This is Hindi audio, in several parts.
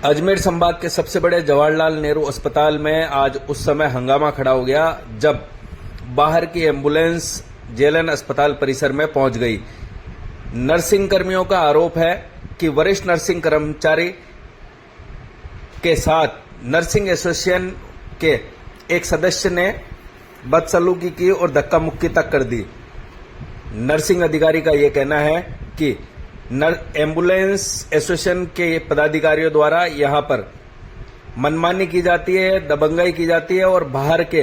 अजमेर संभाग के सबसे बड़े जवाहरलाल नेहरू अस्पताल में आज उस समय हंगामा खड़ा हो गया जब बाहर की एम्बुलेंस जेएलएन अस्पताल परिसर में पहुंच गई। नर्सिंग कर्मियों का आरोप है कि वरिष्ठ नर्सिंग कर्मचारी के साथ नर्सिंग एसोसिएशन के एक सदस्य ने बदसलूकी की और धक्का मुक्की तक कर दी। नर्सिंग अधिकारी का यह कहना है कि एम्बुलेंस एसोसिएशन के पदाधिकारियों द्वारा यहां पर मनमानी की जाती है, दबंगाई की जाती है और बाहर के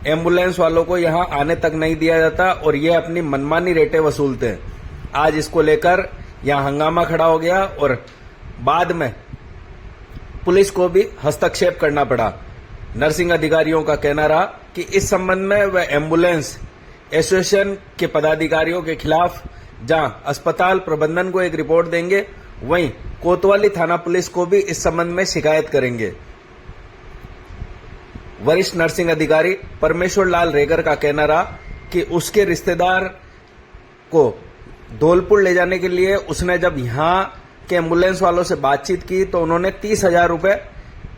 एम्बुलेंस वालों को यहां आने तक नहीं दिया जाता और ये अपनी मनमानी रेटें वसूलते हैं। आज इसको लेकर यहां हंगामा खड़ा हो गया और बाद में पुलिस को भी हस्तक्षेप करना पड़ा। नर्सिंग अधिकारियों का कहना रहा कि इस संबंध में वह एम्बुलेंस एसोसिएशन के पदाधिकारियों के खिलाफ जहां अस्पताल प्रबंधन को एक रिपोर्ट देंगे, वहीं कोतवाली थाना पुलिस को भी इस संबंध में शिकायत करेंगे। वरिष्ठ नर्सिंग अधिकारी परमेश्वर लाल रेगर का कहना रहा कि उसके रिश्तेदार को धौलपुर ले जाने के लिए उसने जब यहां के एम्बुलेंस वालों से बातचीत की तो उन्होंने 30,000 रुपए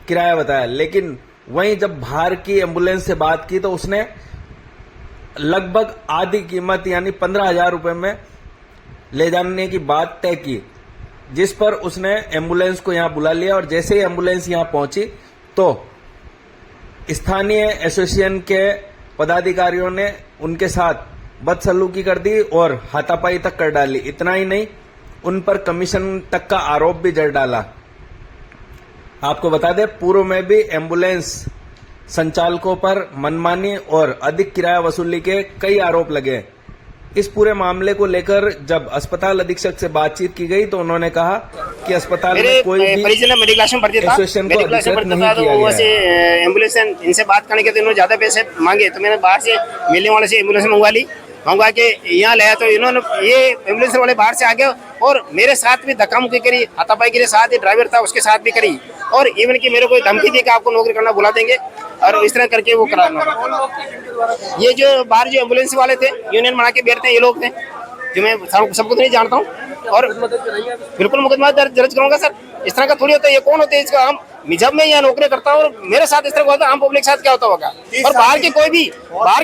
किराया बताया, लेकिन वहीं जब बाहर की एम्बुलेंस से बात की तो उसने लगभग आधी कीमत यानी 15,000 रुपए में ले जाने की बात तय की, जिस पर उसने एम्बुलेंस को यहां बुला लिया और जैसे ही एम्बुलेंस यहां पहुंची तो स्थानीय एसोसिएशन के पदाधिकारियों ने उनके साथ बदसलूकी कर दी और हाथापाई तक कर डाली। इतना ही नहीं, उन पर कमीशन तक का आरोप भी जड़ डाला। आपको बता दें, पूर्व में भी एम्बुलेंस संचालकों पर मनमानी और अधिक किराया वसूली के कई आरोप लगे। इस पूरे मामले को लेकर जब अस्पताल अधीक्षक से बातचीत की गई तो उन्होंने कहा कि अस्पताल में कोई भी एसोसिएशन को अधिकृत नहीं किया गया है। एम्बुलेंस इनसे बात करने के तो इन्होंने ज्यादा पैसे मांगे तो मैंने बाहर से मिलने वाले से एम्बुलेंस मंगवा के यहाँ लाया तो इन्होंने ये एम्बुलेंस वाले बाहर से आ गए और मेरे साथ भी धक्का मुक्की करी, हाथापाई के साथ ही ड्राइवर था उसके साथ भी करी और इवन की मेरे को धमकी दी कि आपको नौकरी करना बुला देंगे और इस तरह करके वो कराना। ये जो बाहर जो एम्बुलेंस वाले थे यूनियन बना के बैठते हैं, ये लोग थे जो मैं सबको तो नहीं जानता हूँ और बिल्कुल मुकदमा दर्ज करूंगा सर। इस तरह का थोड़ी होता है, ये कौन होते हैं इसका? हम जब मैं यहाँ नौकरी करता हूँ और मेरे साथ इस तरह होता है, आम पब्लिक के साथ क्या होता होगा? और बाहर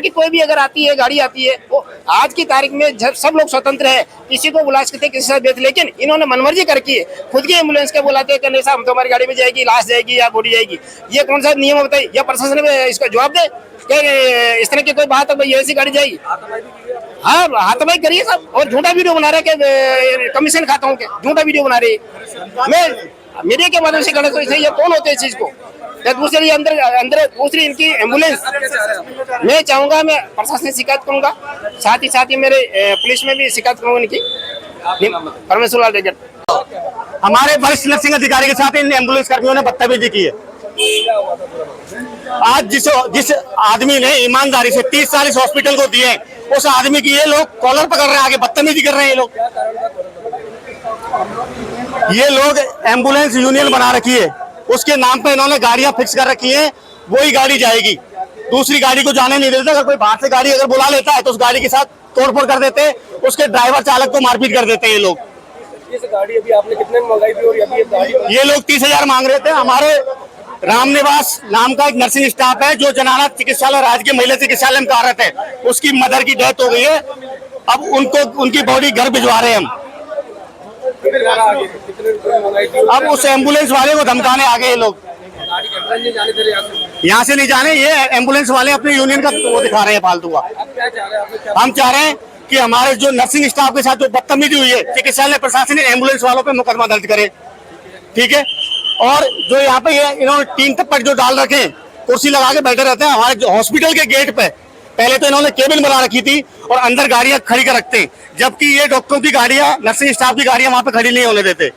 की कोई भी अगर आती है, गाड़ी आती है, वो आज की तारीख में जब सब लोग स्वतंत्र है, किसी को बुला सकते किसी से बेच, लेकिन इन्होंने मनमर्जी करके खुद की एम्बुलेंस के बुलाते हैं कि साहब तुम्हारी गाड़ी में जाएगी, लाश जाएगी या बॉडी जाएगी। ये कौन सा नियम बताइए? या प्रशासन में इसका जवाब दे इस तरह की कोई बात है, ये ऐसी गाड़ी जाएगी? हाँ, हाथापाई करिए सब और झूठा वीडियो बना रहे कि कमीशन खाता हूँ, झूठा वीडियो बना रही है। मैं मीडिया के माध्यम से करना तो ये कौन होते हैं इस चीज को? या दूसरी अंदर दूसरी इनकी एम्बुलेंस, मैं चाहूंगा मैं प्रशासन से शिकायत करूंगा, साथ ही मेरे पुलिस में भी शिकायत करूंगा इनकी। परमेश्वर लाल रेगर हमारे वरिष्ठ नर्सिंग अधिकारी के साथ इन एम्बुलेंस कर्मियों ने बदतमीजी की है। आज जिस आदमी ने ईमानदारी से 30 साल इस हॉस्पिटल को दिए, उस आदमी की ये लोग कॉलर पकड़ रहे हैं, आगे बदतमीजी कर रहे हैं। ये लोग एम्बुलेंस यूनियन बना रखी है, उसके नाम पे इन्होंने गाड़ियां फिक्स कर रखी हैं, वही गाड़ी जाएगी, दूसरी गाड़ी को जाने नहीं देते। अगर कोई बाहर से गाड़ी अगर बुला लेता है तो उस गाड़ी के साथ तोड़फोड़ कर देते हैं, उसके ड्राइवर चालक को मारपीट कर देते हैं। ये लोग इस गाड़ी अभी आपने कितने में मंगाई थी और अभी गाड़ी ये लोग 30,000 मांग रहे थे। हमारे रामनिवास नाम का एक नर्सिंग स्टाफ है जो जनाना चिकित्सालय राजकीय महिला चिकित्सालय में कार्यरत है, उसकी मदर की डेथ हो गई है। अब उनकी बॉडी घर भिजवा रहे हैं हम। अब उस एम्बुलेंस वाले को धमकाने आ गए ये लोग, यहाँ से नहीं जाने। ये एम्बुलेंस वाले अपने यूनियन का वो दिखा रहे हैं फालतू का। हम चाह रहे हैं कि हमारे जो नर्सिंग स्टाफ के साथ जो बदतमीजी हुई है, चिकित्सालय प्रशासन एम्बुलेंस वालों पे मुकदमा दर्ज करे, ठीक है। और जो यहाँ पे इन्होंने 3 टप्पट जो डाल रखे हैं, कुर्सी लगा के बैठे रहते हैं हमारे जो हॉस्पिटल के गेट पे। पहले तो इन्होंने केबिन बना रखी थी और अंदर गाड़ियां खड़ी कर रखते हैं, जबकि ये डॉक्टरों की गाड़ियां, नर्सिंग स्टाफ की गाड़ियां वहां पे खड़ी नहीं होने देते।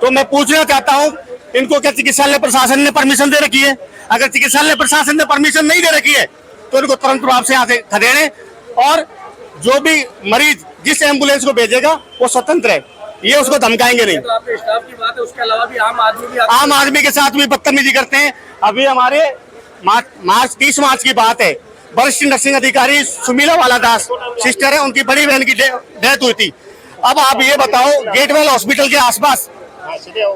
तो मैं पूछना चाहता हूं, इनको क्या चिकित्सालय प्रशासन ने परमिशन दे रखी है? अगर चिकित्सालय प्रशासन ने परमिशन नहीं दे रखी है तो इनको तुरंत प्रभाव से यहाँ से खदेड़े और जो भी मरीज जिस एम्बुलेंस को भेजेगा वो स्वतंत्र है, ये उसको धमकाएंगे नहीं। तो आपके स्टाफ की बात है, उसके अलावा भी आम आदमी के साथ भी बदतमीजी करते हैं। अभी हमारे 30 मार्च की बात है, वरिष्ठ नर्सिंग अधिकारी सुमीला वाला दास सिस्टर है, उनकी बड़ी बहन की डेथ हुई थी। अब आप ये बताओ, गेटवेल हॉस्पिटल के आसपास हाँ सीधे आओ,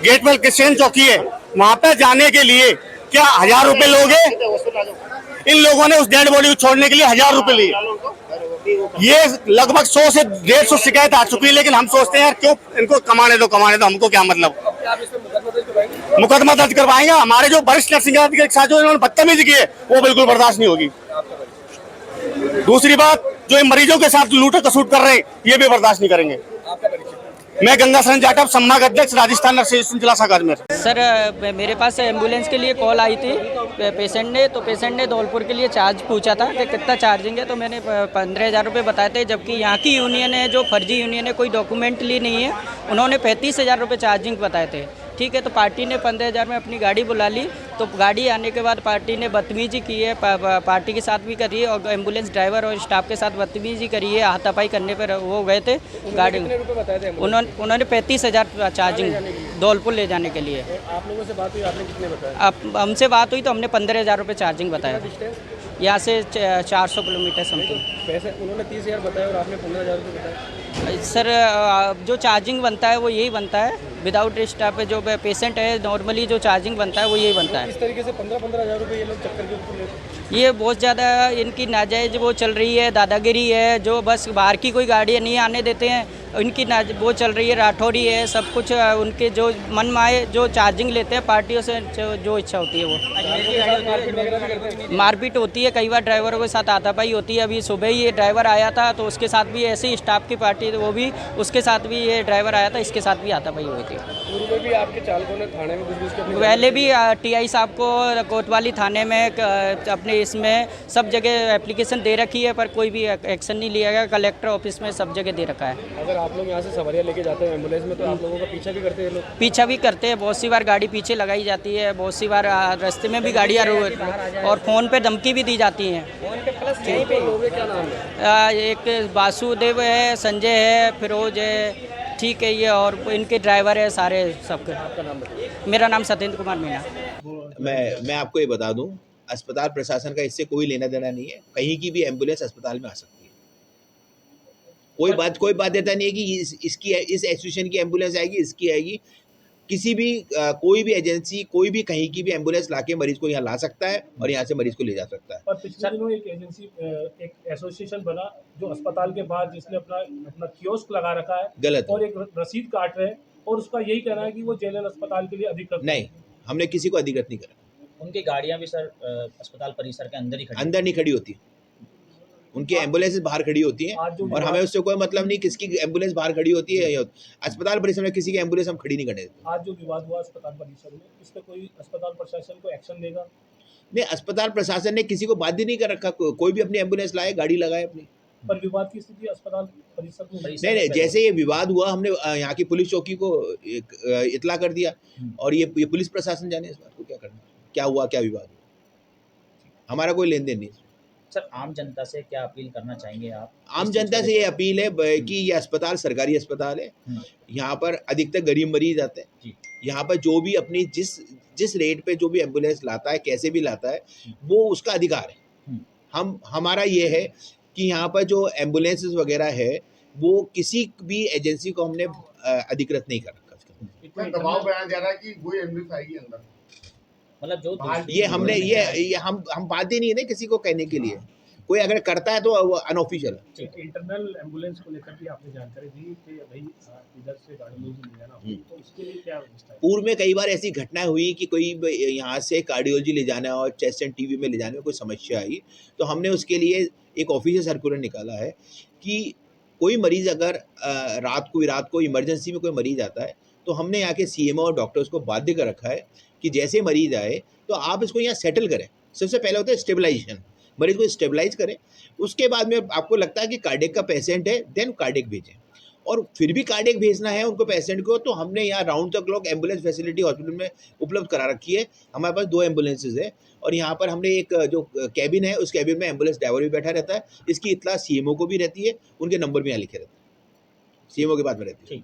गेट पर क्रिश्चियन चौकी है, वहाँ पे जाने के लिए क्या 1000 रुपए लोगे? सीधे हॉस्पिटल आ जाओ, इन लोगों ने उस डेड बॉडी को छोड़ने के लिए 1000 रुपए लिए। डालो उनको, अरे वो भी वो ये लगभग 100 से 150 शिकायत आ चुकी है, लेकिन हम सोचते हैं यार क्यों इनको कमाने दो, हमको क्या मतलब। क्या आप इसमें मुकदमा दर्ज करवाएंगे? मुकदमा दर्ज करवाएंगे। हमारे जो वरिष्ठ नर्सिंग अधिकारी के साथ जो इन्होंने बदतमीजी की है वो बिल्कुल बर्दाश्त नहीं होगी। दूसरी बात, जो इन मरीजों के साथ लूटा कसूट कर रहे हैं ये भी बर्दाश्त नहीं करेंगे। आपका परिचय? मैं गंगा शरण जाटव, संभाग अध्यक्ष, राजस्थान नर्सिंग जिला शाखा अजमेर। सर मेरे पास एम्बुलेंस के लिए कॉल आई थी पेशेंट ने धौलपुर के लिए चार्ज पूछा था कि कितना चार्जिंग है, तो मैंने 15,000 रुपये बताए थे, जबकि यहाँ की यूनियन है जो फर्जी यूनियन है, कोई डॉक्यूमेंट ली नहीं है, उन्होंने 35,000 रुपये चार्जिंग बताए थे। ठीक है, तो पार्टी ने 15,000 में अपनी गाड़ी बुला ली, तो गाड़ी आने के बाद पार्टी ने बदतमीजी की है, पार्टी के साथ भी करी है और एम्बुलेंस ड्राइवर और स्टाफ के साथ बदतमीजी करी है, हाथापाई करने पर वो गए थे गाड़ी। कितने रुपए बताए थे? उन्होंने 35,000 चार्जिंग धौलपुर ले जाने के लिए। आप लोगों से बात हुई, आपने कितने बताया? अब हमसे बात हुई तो हमने 15,000 रुपये चार्जिंग बताया, यहाँ से 400 किलोमीटर समथिंग। पैसे उन्होंने 30,000 बताया और आपने 15,000 रुपये बताया। सर जो चार्जिंग बनता है वो यही बनता है, विदाउट स्टाफ जो पेशेंट है नॉर्मली जो चार्जिंग बनता है वो यही बनता है। इस तरीके से 15,000 रुपये ये लोग चक्कर के ऊपर लेते हैं। ये बहुत ज़्यादा इनकी नाजायज़ वो चल रही है, दादागिरी है, जो बस बाहर की कोई गाड़ी नहीं आने देते हैं, इनकी वो चल रही है, राठौरी है, सब कुछ उनके जो मन माए जो चार्जिंग लेते हैं पार्टियों से जो इच्छा होती है वो मारपीट होती है। कई बार ड्राइवरों के साथ हाथापाई होती है। अभी सुबह ही ये ड्राइवर आया था तो उसके साथ भी ऐसे ही स्टाफ की पार्टी, वो भी उसके साथ भी ये ड्राइवर आया था, इसके साथ भी हाथापाई हुई थी। पूर्व में भी आपके चालकों ने थाने में घुस के अपनी पहले भी टीआई साहब को कोतवाली थाने में अपने इसमें सब जगह एप्लीकेशन दे रखी है, पर कोई भी एक्शन नहीं लिया गया। कलेक्टर ऑफिस में सब जगह दे रखा है। अगर आप लोग यहाँ से सवारियाँ लेके जाते हैं एम्बुलेंस में, तो आप लोगों का पीछा भी करते हैं लोग? पीछा भी करते हैं, बहुत सी बार गाड़ी पीछे लगाई जाती है, बहुत सी बार रास्ते में भी गाड़ियाँ और फ़ोन पे धमकी भी दी जाती हैं। यहीं पे लोग हैं, क्या नाम है? एक वासुदेव है, संजय है, फिरोज है, ठीक है ये, और इनके ड्राइवर है सारे सबके। आपका नाम बताइए। मेरा नाम सत्येंद्र कुमार मीणा। मैं आपको ये बता दूं, अस्पताल प्रशासन का इससे कोई लेना देना नहीं है। कहीं की भी एम्बुलेंस अस्पताल में आ सकती है। कोई बात देता नहीं है कि इस एसोसिएशन की एम्बुलेंस आएगी, इसकी आएगी। किसी भी कोई भी एजेंसी, कोई भी कहीं की भी एम्बुलेंस लाके मरीज को यहाँ ला सकता है और यहाँ से मरीज को ले जा सकता है। पर पिछले दिनों एक एजेंसी, एक एसोसिएशन बना जो अस्पताल के बाहर, जिसने अपना कियोस्क लगा रखा है, गलत और एक रसीद काट रहे हैं, और उसका यही कहना है कि वो जेएलएन अस्पताल के लिए अधिकृत नहीं, हमने किसी को अधिकृत नहीं करा। उनकी गाड़ियां भी सर अस्पताल परिसर के अंदर ही खड़ी अंदर नहीं खड़ी होती, उनकी एम्बुलेंस बाहर खड़ी होती हैं और हमें उससे कोई मतलब नहीं किसकी एम्बुलेंस बाहर खड़ी होती है। अस्पताल परिसर में किसी की एम्बुलेंस हम खड़ी नहीं करने देते। आज जो विवाद हुआ अस्पताल परिसर में, इस पे कोई अस्पताल प्रशासन को एक्शन लेगा? नहीं, अस्पताल प्रशासन ने किसी को बाध्य नहीं कर रखा। कोई भी अपनी एम्बुलेंस लाए, गाड़ी लगाए अपनी। पर विवाद की स्थिति अस्पताल परिसर में नहीं, जैसे ये विवाद हुआ हमने यहाँ की पुलिस चौकी को इतला कर दिया और ये पुलिस प्रशासन जाने इस बात को क्या करना, क्या हुआ, क्या विवाद हुआ, हमारा कोई लेन देन नहीं। सर आम जनता से क्या अपील करना चाहेंगे आप? आम जनता से ये अपील है कि ये अस्पताल सरकारी अस्पताल है, यहाँ पर अधिकतर गरीब मरीज आते हैं। यहाँ पर जो भी अपनी जिस रेट पे जो भी एम्बुलेंस लाता है, कैसे भी लाता है, वो उसका अधिकार है। हमारा ये है कि यहाँ पर जो एम्बुलेंसेस वगैरह है वो किसी भी एजेंसी को हमने अधिकृत नहीं कर रखा। दबाव बनाया जा रहा है कि वही एम्बुलेंस आएगी अंदर, मतलब जो ये हमने ये हम बात ही नहीं है ना किसी को कहने के लिए। कोई अगर करता है तो अनऑफिशियल है। इंटरनल एम्बुलेंस को लेकर भी आपने जानकारी दी कि भाई इधर से गाड़ी ले जाना, तो उसके लिए क्या व्यवस्था है? पूर्व में कई बार ऐसी घटनाएं हुई कि कोई यहाँ से कार्डियोलॉजी ले जाना और चेस्ट एंड टीबी में ले जाने में कोई समस्या आई, तो हमने उसके लिए एक ऑफिशियल सर्कुलर निकाला है कि कोई मरीज़ अगर रात को इमरजेंसी में कोई मरीज़ आता है तो हमने यहाँ के सीएमओ और डॉक्टर्स को बाध्य कर रखा है कि जैसे मरीज़ आए तो आप इसको यहाँ सेटल करें। सबसे पहले होता है स्टेबलाइजेशन, मरीज़ को स्टेबलाइज करें। उसके बाद में आपको लगता है कि कार्डियक का पेशेंट है, देन कार्डियक भेजें। और फिर भी कार्डियक भेजना है उनको पेशेंट को, तो हमने यहाँ round the clock ambulance facility hospital में उपलब्ध करा रखी है। हमारे पास 2 एम्बुलेंसेज है और यहाँ पर हमने एक जो कैबिन है उस कैबिन में एम्बुलेंस ड्राइवर भी बैठा रहता है। इसकी इत्तला सीएमओ को भी रहती है, उनके नंबर भी यहाँ लिखे रहते हैं, सीएमओ के पास में रहती है।